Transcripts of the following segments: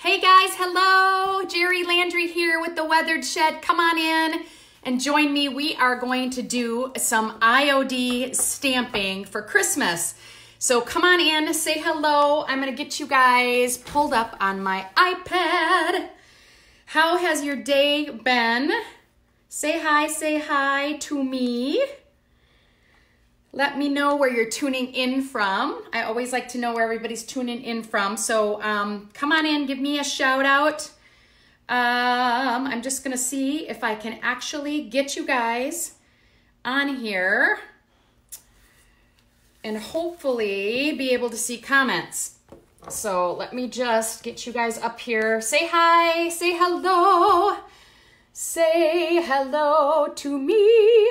Hey guys, hello. Jerry Landry here with the Weathered Shed. Come on in and join me. We are going to do some IOD stamping for Christmas. So come on in, say hello. I'm gonna get you guys pulled up on my iPad. How has your day been? Say hi to me. Let me know where you're tuning in from. I always like to know where everybody's tuning in from. So come on in, give me a shout out. I'm just gonna see if I can actually get you guys on here and hopefully be able to see comments. So let me just get you guys up here. Say hi, say hello. Say hello to me.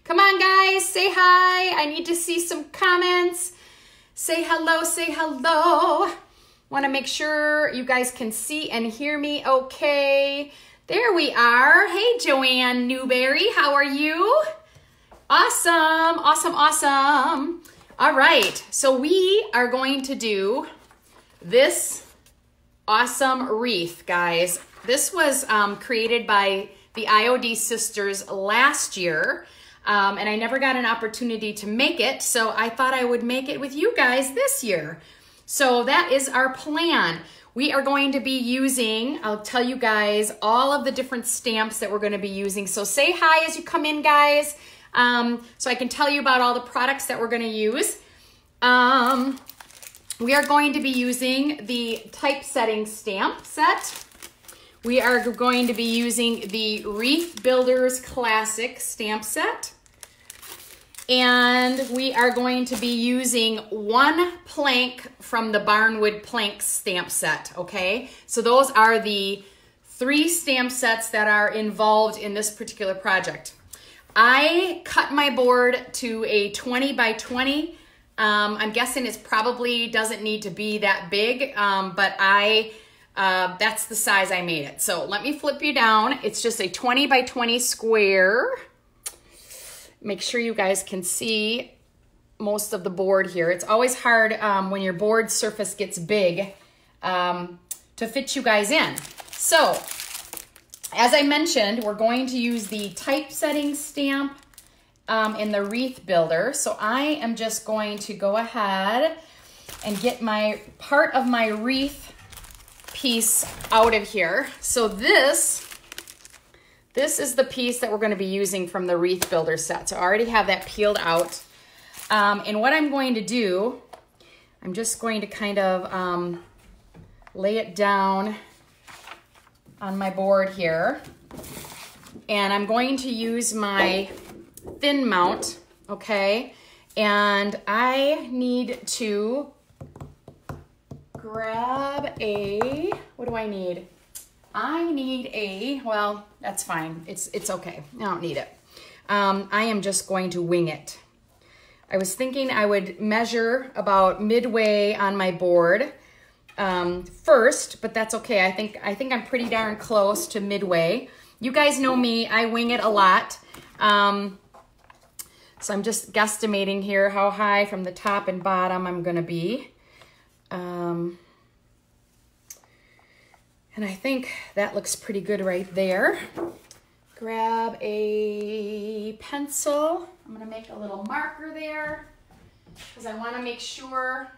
Come on, guys, say hi. I need to see some comments. Say hello, say hello. Want to make sure you guys can see and hear me okay. There we are. Hey, Joanne Newberry, how are you? Awesome, awesome, awesome. All right, so we are going to do this awesome wreath, guys. This was created by the IOD sisters last year. And I never got an opportunity to make it, so I thought I would make it with you guys this year. So that is our plan. We are going to be using, I'll tell you guys all of the different stamps that we're going to be using. So say hi as you come in, guys, so I can tell you about all the products that we're going to use. We are going to be using the typesetting stamp set. We are going to be using the Wreath Builders Classic stamp set. And we are going to be using one plank from the Barnwood Plank stamp set, okay? So those are the 3 stamp sets that are involved in this particular project. I cut my board to a 20 by 20. I'm guessing it probably doesn't need to be that big, but that's the size I made it. So let me flip you down. It's just a 20 by 20 square. Make sure you guys can see most of the board here. It's always hard when your board surface gets big to fit you guys in. So as I mentioned, we're going to use the typesetting stamp in the Wreath Builder. So I am just going to go ahead and get my part of my wreath piece out of here. So this is the piece that we're going to be using from the Wreath Builder set. So I already have that peeled out. And what I'm going to do, I'm just going to kind of lay it down on my board here. And I'm going to use my thin mount, okay? And I need to grab a, what do I need? I need a, well, that's fine. It's okay. I don't need it. I am just going to wing it. I was thinking I would measure about midway on my board first, but that's okay. I think I'm pretty darn close to midway. You guys know me. I wing it a lot. So I'm just guesstimating here how high from the top and bottom I'm going to be. And I think that looks pretty good right there. Grab a pencil. I'm gonna make a little marker there because I wanna make sure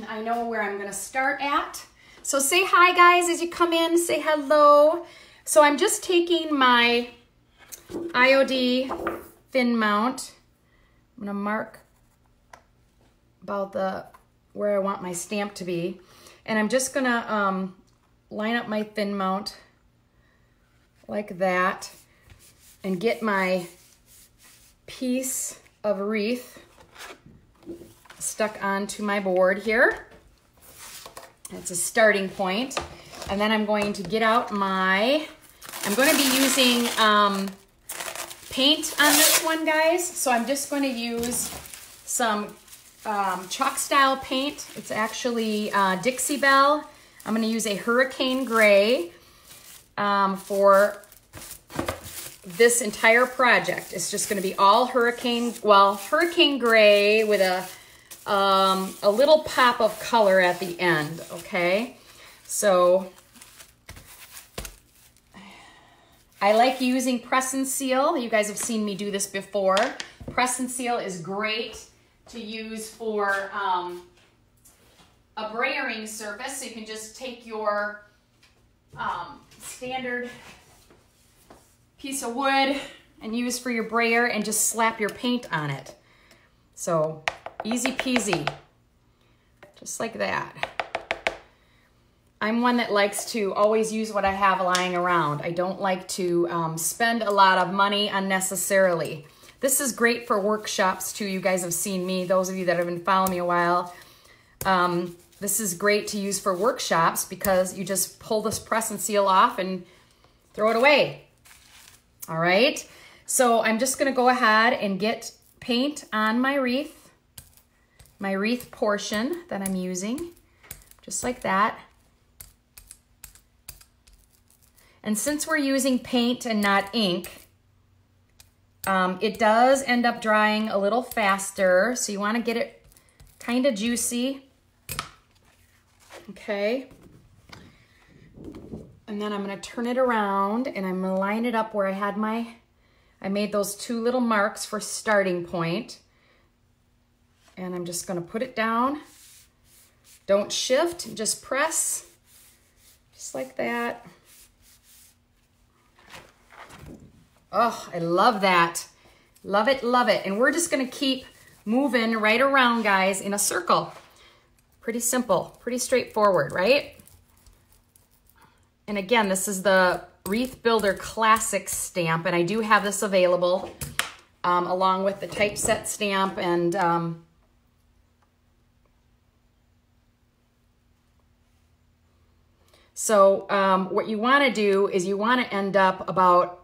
I know where I'm gonna start at. So say hi, guys, as you come in, say hello. So I'm just taking my IOD thin mount. I'm gonna mark about where I want my stamp to be. And I'm just gonna line up my thin mount like that and get my piece of wreath stuck onto my board here. That's a starting point. And then I'm going to get out I'm going to be using paint on this one, guys. So I'm just going to use some chalk style paint. It's actually Dixie Belle. I'm going to use a Hurricane Gray for this entire project. It's just going to be all Hurricane Gray with a a little pop of color at the end, okay? So I like using press and seal. You guys have seen me do this before. Press and seal is great to use for a brayering surface. So you can just take your standard piece of wood and use for your brayer and just slap your paint on it. So easy peasy, just like that. I'm one that likes to always use what I have lying around. I don't like to spend a lot of money unnecessarily. This is great for workshops too. You guys have seen me, those of you that have been following me a while. This is great to use for workshops because you just pull this press and seal off and throw it away. All right, so I'm just gonna go ahead and get paint on my wreath portion that I'm using, just like that. And since we're using paint and not ink, it does end up drying a little faster, so you want to get it kind of juicy. Okay. And then I'm going to turn it around and I'm going to line it up where I made those two little marks for starting point. And I'm just going to put it down. Don't shift, just press, just like that. Oh, I love that. Love it, love it. And we're just gonna keep moving right around, guys, in a circle. Pretty simple, pretty straightforward, right? And again, this is the Wreath Builder Classic stamp, and I do have this available along with the typeset stamp. And so what you wanna do is you wanna end up about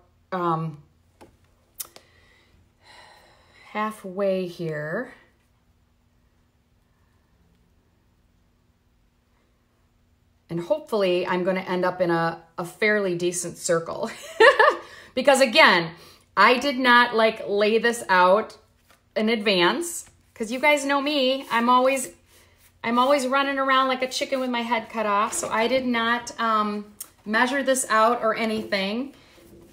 halfway here. And hopefully I'm going to end up in a fairly decent circle. Because again, I did not like lay this out in advance, because you guys know me, I'm always running around like a chicken with my head cut off. So I did not measure this out or anything.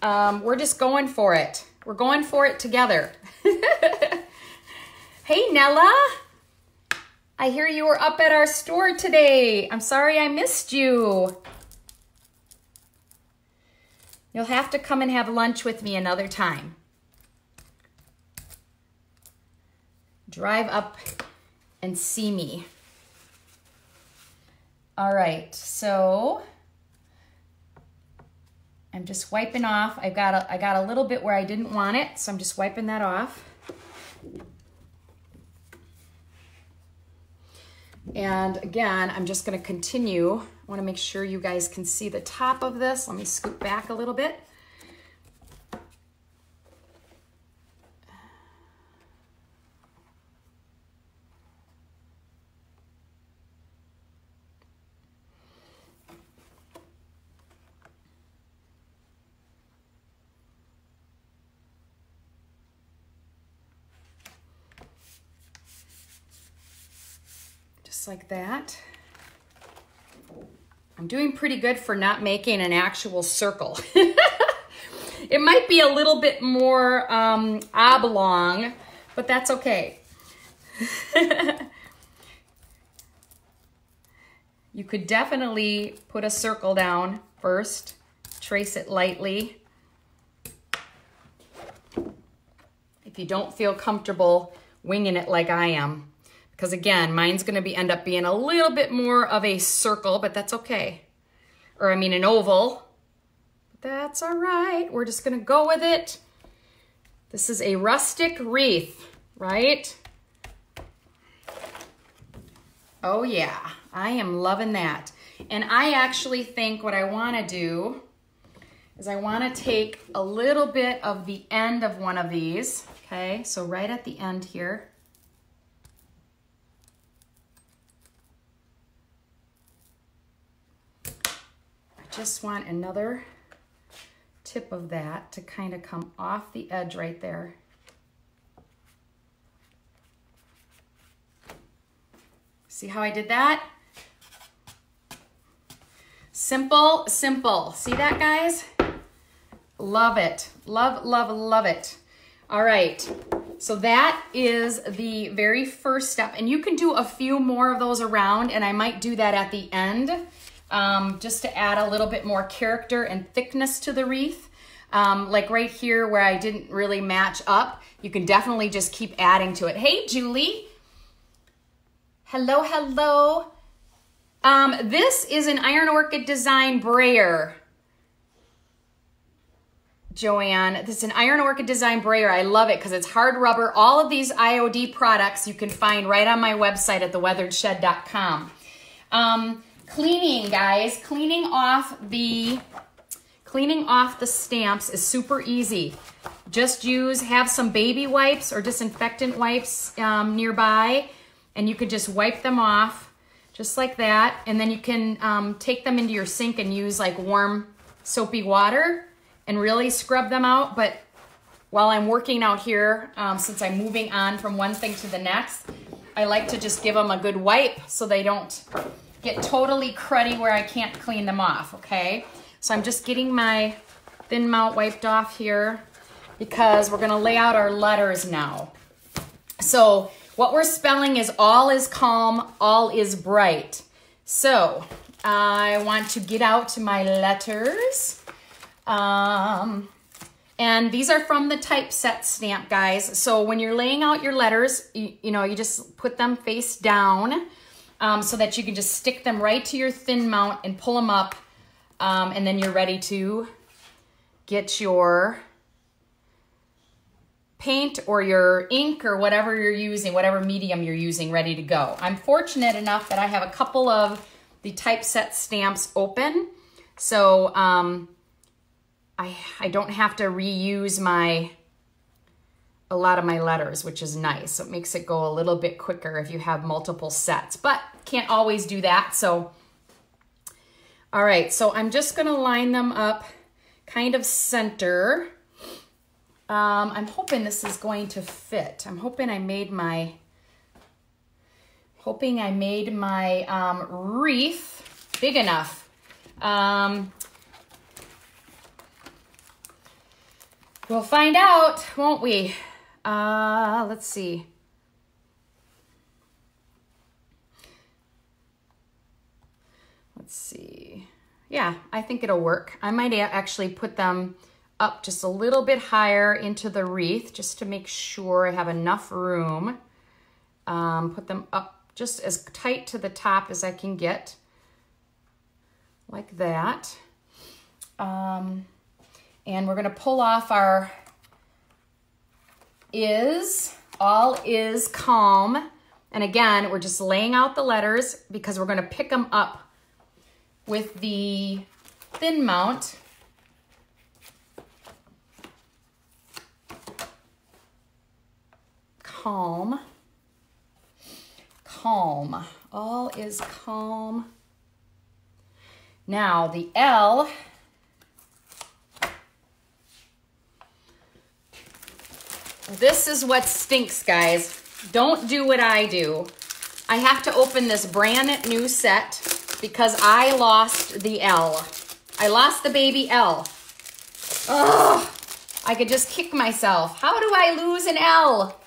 We're just going for it. We're going for it together. Hey, Nella. I hear you were up at our store today. I'm sorry I missed you. You'll have to come and have lunch with me another time. Drive up and see me. All right, so I'm just wiping off. I got a little bit where I didn't want it, so I'm just wiping that off. And again, I'm just going to continue. I want to make sure you guys can see the top of this. Let me scoot back a little bit. Like that. I'm doing pretty good for not making an actual circle. It might be a little bit more oblong, but that's okay. You could definitely put a circle down first, trace it lightly. If you don't feel comfortable winging it like I am. Because again, mine's going to end up being a little bit more of a circle, but that's okay. Or I mean an oval. But that's all right. We're just going to go with it. This is a rustic wreath, right? Oh yeah, I am loving that. And I actually think what I want to do is I want to take a little bit of the end of one of these. Okay, so right at the end here. Just want another tip of that to kind of come off the edge right there. See how I did that? Simple, simple. See that, guys? Love it. Love, love, love it. All right. So that is the very first step. And you can do a few more of those around, and I might do that at the end just to add a little bit more character and thickness to the wreath. Like right here where I didn't really match up, you can definitely just keep adding to it. Hey, Julie. Hello, hello. This is an Iron Orchid Design brayer. Joanne, this is an Iron Orchid Design brayer. I love it because it's hard rubber. All of these IOD products you can find right on my website at theweatheredshed.com. Cleaning, guys, cleaning off the stamps is super easy. Just have some baby wipes or disinfectant wipes nearby, and you could just wipe them off just like that. And then you can take them into your sink and use like warm soapy water and really scrub them out. But while I'm working out here, since I'm moving on from one thing to the next, I like to just give them a good wipe so they don't get totally cruddy where I can't clean them off, okay? So I'm just getting my thin mount wiped off here because we're gonna lay out our letters now. So what we're spelling is all is calm, all is bright. So I want to get out my letters. And these are from the typeset stamp, guys. So when you're laying out your letters, you know, you just put them face down so that you can just stick them right to your thin mount and pull them up. And then you're ready to get your paint or your ink or whatever you're using, whatever medium you're using, ready to go. I'm fortunate enough that I have a couple of the typeset stamps open. So I don't have to reuse a lot of my letters, which is nice. So it makes it go a little bit quicker if you have multiple sets, but can't always do that. So, all right, so I'm just gonna line them up kind of center. I'm hoping this is going to fit. I'm hoping I made my, wreath big enough. We'll find out, won't we? Let's see. Let's see. Yeah, I think it'll work. I might actually put them up just a little bit higher into the wreath just to make sure I have enough room. Put them up just as tight to the top as I can get, like that. And we're gonna pull off our all is calm. And again, we're just laying out the letters because we're gonna pick them up with the thin mount. Calm, calm, all is calm. Now the L, this is what stinks, guys. Don't do what I do. I have to open this brand new set because I lost the L. I lost the baby L. Ugh, I could just kick myself. How do I lose an L?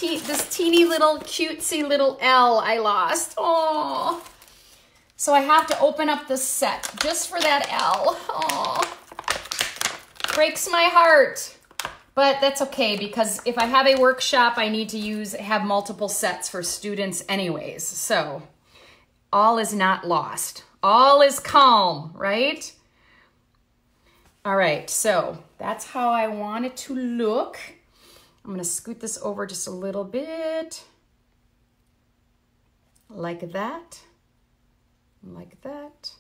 This teeny little cutesy little L I lost. Oh, so I have to open up the set just for that L. Oh, breaks my heart, but that's okay because if I have a workshop, I need to have multiple sets for students anyways. So all is not lost. All is calm, right? All right, so that's how I want it to look. I'm gonna scoot this over just a little bit, like that, like that.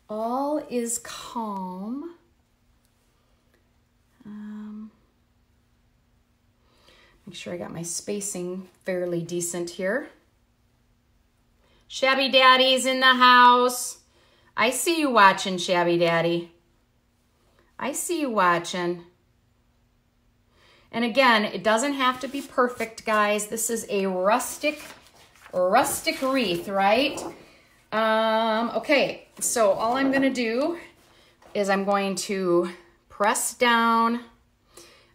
All is calm. Make sure I got my spacing fairly decent here. Shabby Daddy's in the house. I see you watching, Shabby Daddy. I see you watching. And again, it doesn't have to be perfect, guys. This is a rustic rustic wreath, right? Okay, so all I'm gonna do is I'm going to press down.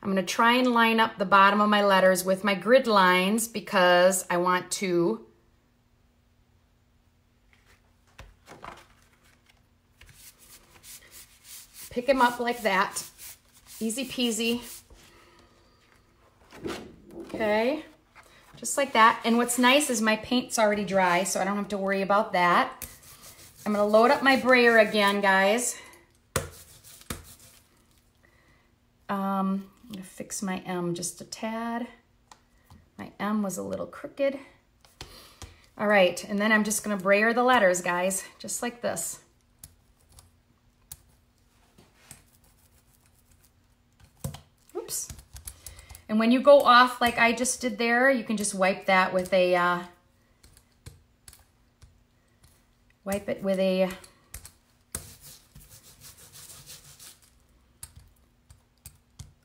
I'm gonna try and line up the bottom of my letters with my grid lines because I want to pick them up like that. Easy peasy. Okay, just like that. And what's nice is my paint's already dry, so I don't have to worry about that. I'm gonna load up my brayer again, guys. I'm gonna fix my M just a tad. My M was a little crooked. All right, and then I'm just gonna brayer the letters, guys, just like this. Oops. And when you go off like I just did there, you can just wipe that with a, wipe it with a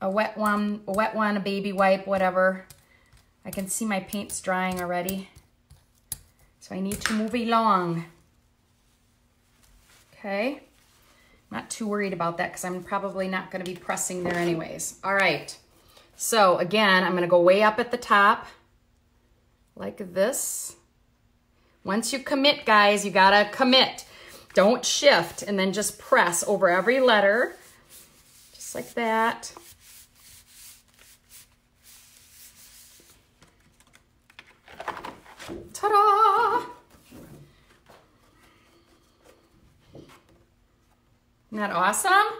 wet one, a baby wipe, whatever. I can see my paint's drying already. So I need to move along. Okay. Not too worried about that because I'm probably not going to be pressing there anyways. All right. So again, I'm going to go way up at the top like this. Once you commit, guys, you got to commit. Don't shift and then just press over every letter. Just like that. Ta-da! Isn't that awesome?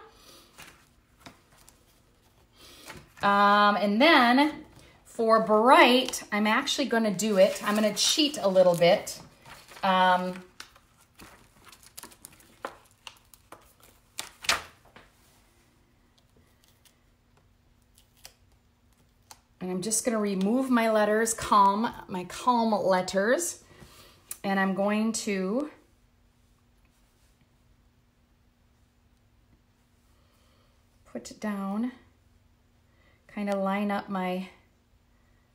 And then for bright, I'm actually going to do it. I'm going to cheat a little bit. And I'm just going to remove my letters, my calm letters, and I'm going to put it down, kind of line up my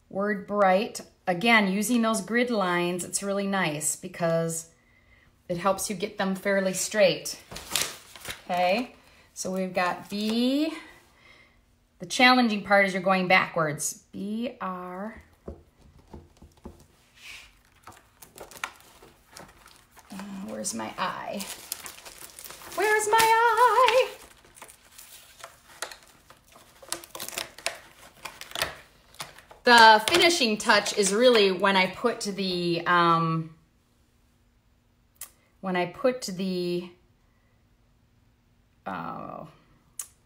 word bright. Again, using those grid lines, it's really nice because it helps you get them fairly straight. Okay, so we've got B. The challenging part is you're going backwards. B-R. Where's my I? Where's my I? The finishing touch is really when I put the,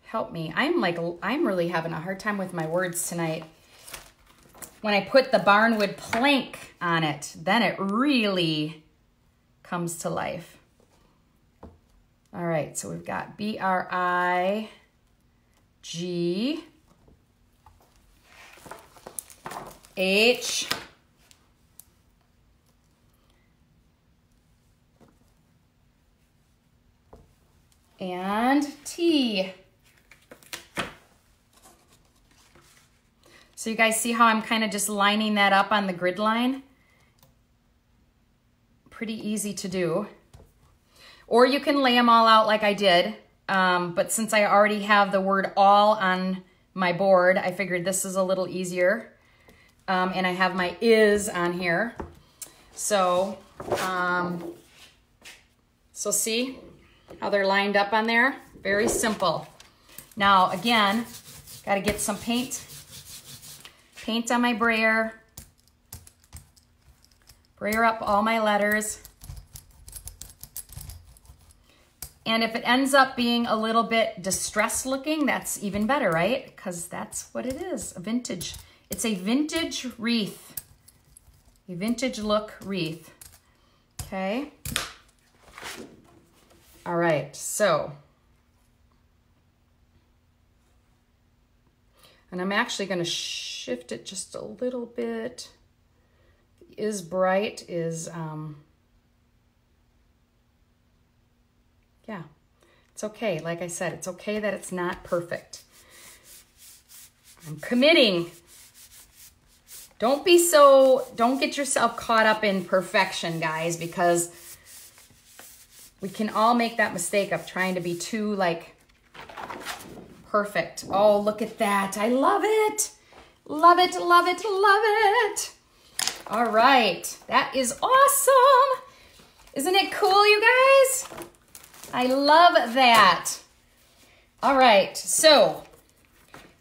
help me. I'm really having a hard time with my words tonight. When I put the barnwood plank on it, then it really comes to life. All right, so we've got B-R-I-G, H, and T. So you guys see how I'm kind of just lining that up on the grid line? Pretty easy to do. Or you can lay them all out like I did. But since I already have the word all on my board, I figured this is a little easier. And I have my is on here. So, so see how they're lined up on there? Very simple. Now, again, got to get some paint on my brayer. Brayer up all my letters. And if it ends up being a little bit distressed looking, that's even better, right? Because that's what it is, a vintage. It's a vintage wreath, a vintage look wreath, okay? All right, so. And I'm actually gonna shift it just a little bit. Is bright is, yeah, it's okay. Like I said, it's okay that it's not perfect. I'm committing. don't get yourself caught up in perfection, guys, because we can all make that mistake of trying to be too like perfect. Oh, look at that. I love it. Love it, love it, love it. All right, that is awesome. Isn't it cool, you guys? I love that. All right, so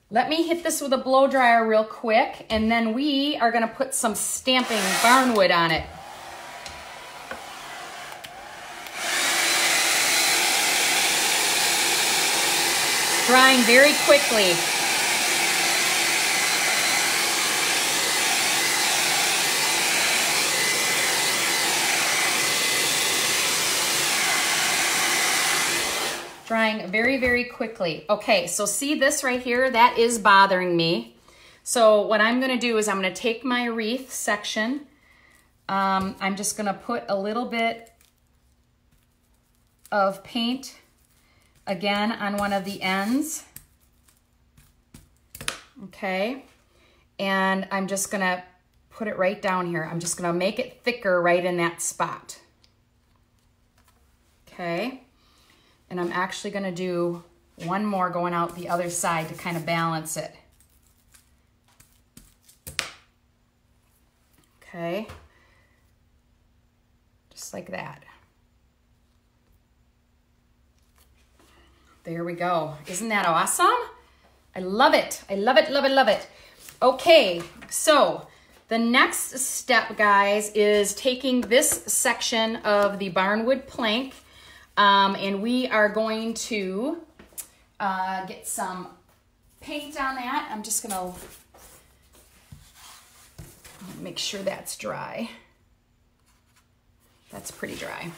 let me hit this with a blow dryer real quick, and then we are gonna put some stamping barnwood on it. Drying very quickly. Drying very, very quickly. Okay, so see this right here? That is bothering me. So what I'm gonna do is I'm gonna take my wreath section. I'm just gonna put a little bit of paint again on one of the ends. Okay, and I'm just gonna put it right down here. I'm just gonna make it thicker right in that spot. Okay. And I'm actually gonna do one more going out the other side to kind of balance it. Okay, just like that. There we go. Isn't that awesome? I love it. I love it, love it, love it. Okay, so the next step, guys, is taking this section of the barnwood plank, and we are going to get some paint on that. I'm just gonna make sure that's dry. That's pretty dry.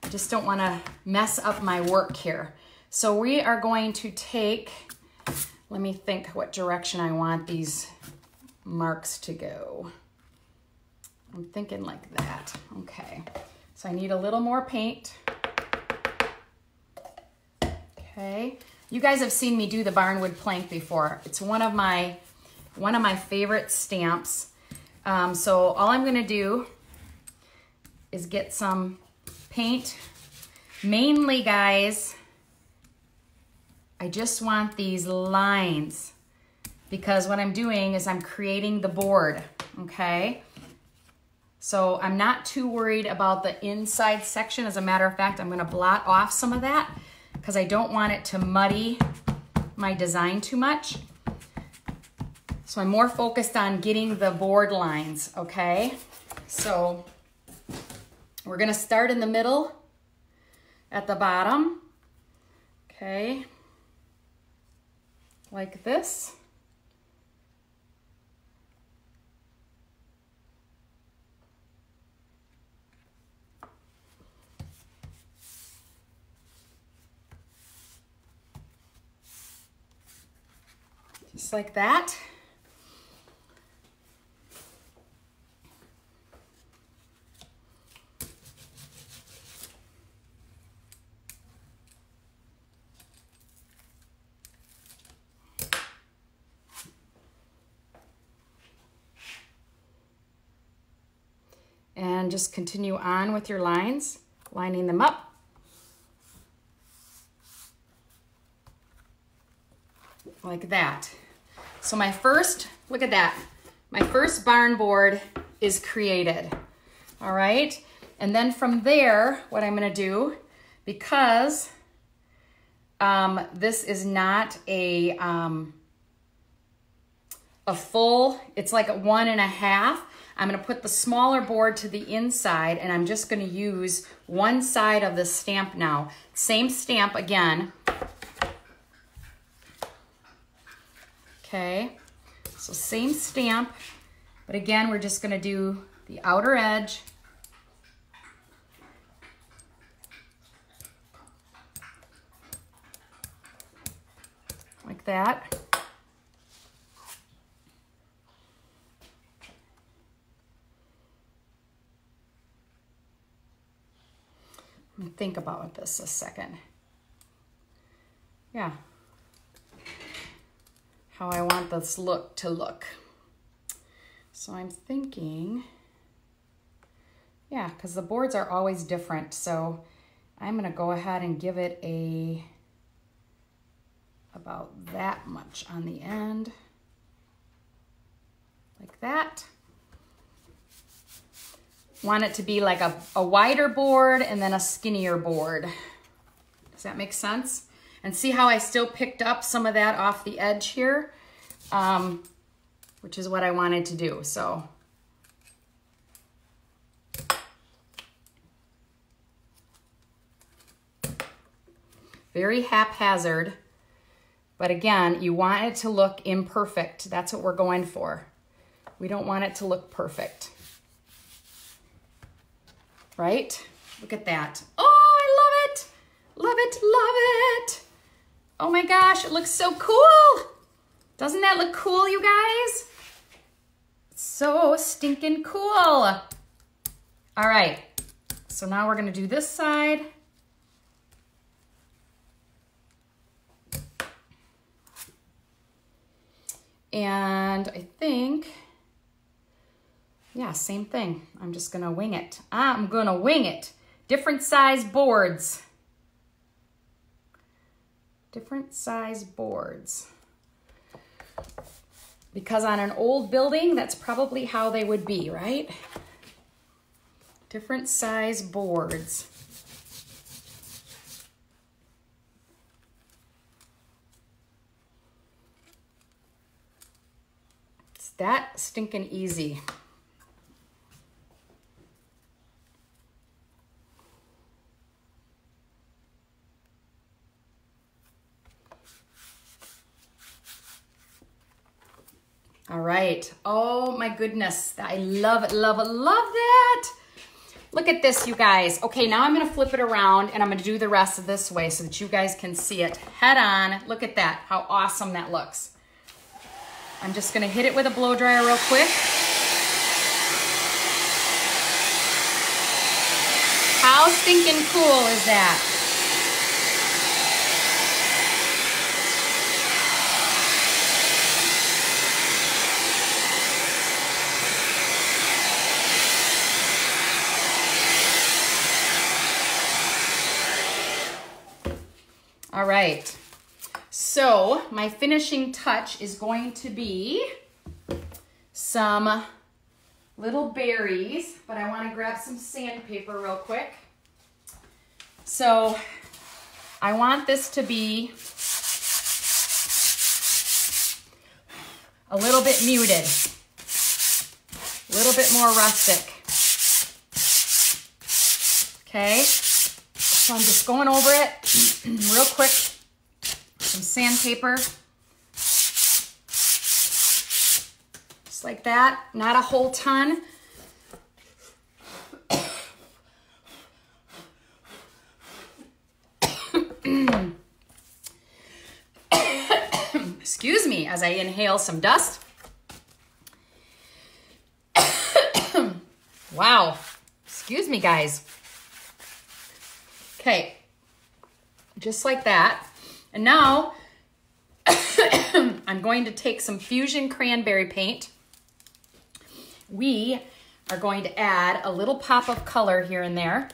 I just don't wanna mess up my work here. So we are going to take, let me think what direction I want these marks to go. I'm thinking like that. Okay, so I need a little more paint. Okay, you guys have seen me do the barnwood plank before. It's one of my favorite stamps. So all I'm gonna do is get some paint. Mainly, guys, I just want these lines because what I'm doing is I'm creating the board, okay? So I'm not too worried about the inside section. As a matter of fact, I'm gonna blot off some of that because I don't want it to muddy my design too much. So I'm more focused on getting the board lines, okay? So we're gonna start in the middle at the bottom, okay? Like this. Just like that. And just continue on with your lines, lining them up. Like that. So my first, look at that. My first barn board is created. All right. And then from there, what I'm gonna do, because this is not a full, it's like a 1.5. I'm gonna put the smaller board to the inside and I'm just gonna use one side of the stamp now. Same stamp again. Okay, so same stamp, but again, we're just gonna do the outer edge. Like that. Let me think about this a second. Yeah. How I want this look to look. So I'm thinking, yeah, because the boards are always different. So I'm gonna go ahead and give it about that much on the end, like that. Want it to be like a wider board and then a skinnier board. Does that make sense? And see how I still picked up some of that off the edge here, which is what I wanted to do. So very haphazard, but again, you want it to look imperfect. That's what we're going for. We don't want it to look perfect. Right? Look at that. Oh, I love it. Love it, love it. Oh my gosh, it looks so cool. Doesn't that look cool, you guys? So stinking cool. All right, so now we're gonna do this side. And I think, yeah, same thing. I'm just gonna wing it. I'm gonna wing it. Different size boards. Different size boards. Because on an old building, that's probably how they would be, right? Different size boards. It's that stinking easy. All right. Oh my goodness. I love it, love it, love that. Look at this, you guys. Okay, now I'm gonna flip it around and I'm gonna do the rest of this way so that you guys can see it head on. Look at that, how awesome that looks. I'm just gonna hit it with a blow dryer real quick. How stinking cool is that? All right, so my finishing touch is going to be some little berries, but I want to grab some sandpaper real quick. So I want this to be a little bit muted, a little bit more rustic. Okay, so I'm just going over it real quick, some sandpaper, just like that, not a whole ton. Excuse me as I inhale some dust. Wow, excuse me guys. Okay. Just like that. And now I'm going to take some Fusion Cranberry paint. We are going to add a little pop of color here and there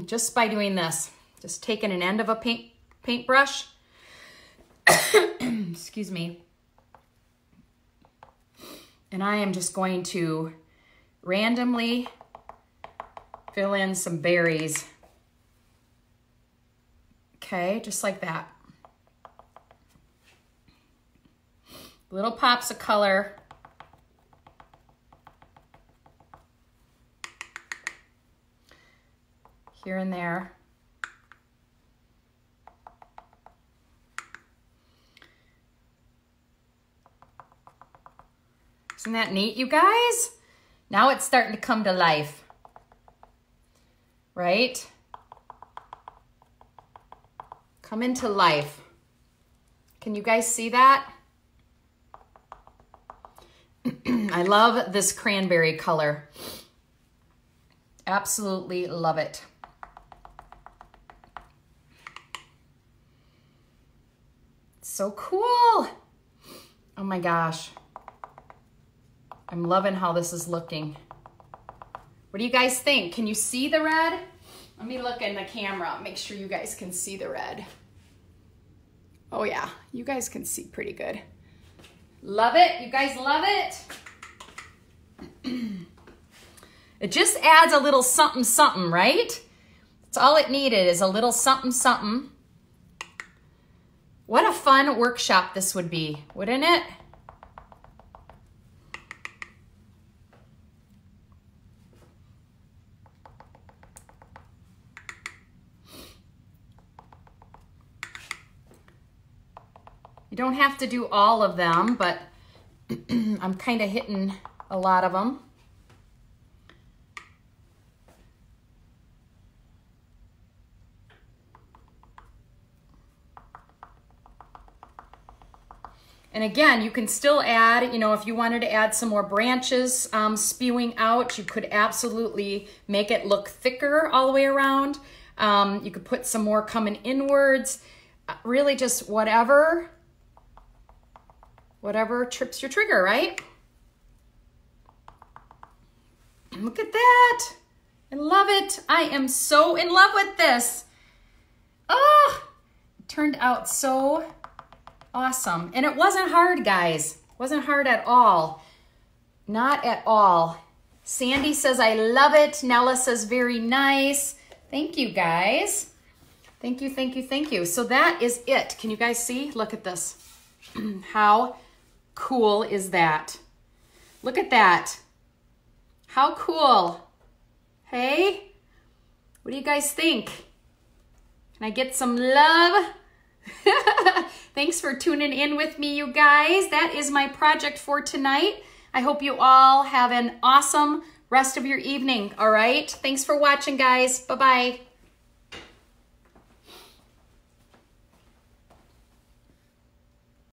just by doing this. Just taking an end of a paintbrush. Excuse me. And I am just going to randomly fill in some berries. Okay, just like that. Little pops of color. Here and there. Isn't that neat, you guys? Now it's starting to come to life, right? Come into life. Can you guys see that? I love this cranberry color. Absolutely love it. So cool. Oh my gosh. I'm loving how this is looking. What do you guys think? Can you see the red? Let me look in the camera, make sure you guys can see the red. Oh yeah, you guys can see pretty good. Love it, you guys love it? It just adds a little something something, right? That's all it needed is a little something something. What a fun workshop this would be, wouldn't it? You don't have to do all of them, but I'm kind of hitting a lot of them. And again, you can still add, you know, if you wanted to add some more branches spewing out, you could absolutely make it look thicker all the way around. You could put some more coming inwards. Really just whatever trips your trigger, right? Look at that. I love it. I am so in love with this. Oh, it turned out so awesome. And it wasn't hard, guys. It wasn't hard at all. Not at all. Sandy says, I love it. Nella says, very nice. Thank you, guys. Thank you, thank you, thank you. So that is it. Can you guys see? Look at this. How cool is that? Look at that. How cool. Hey? What do you guys think? Can I get some love? Thanks for tuning in with me, you guys. That is my project for tonight. I hope you all have an awesome rest of your evening, all right? Thanks for watching, guys. Bye-bye.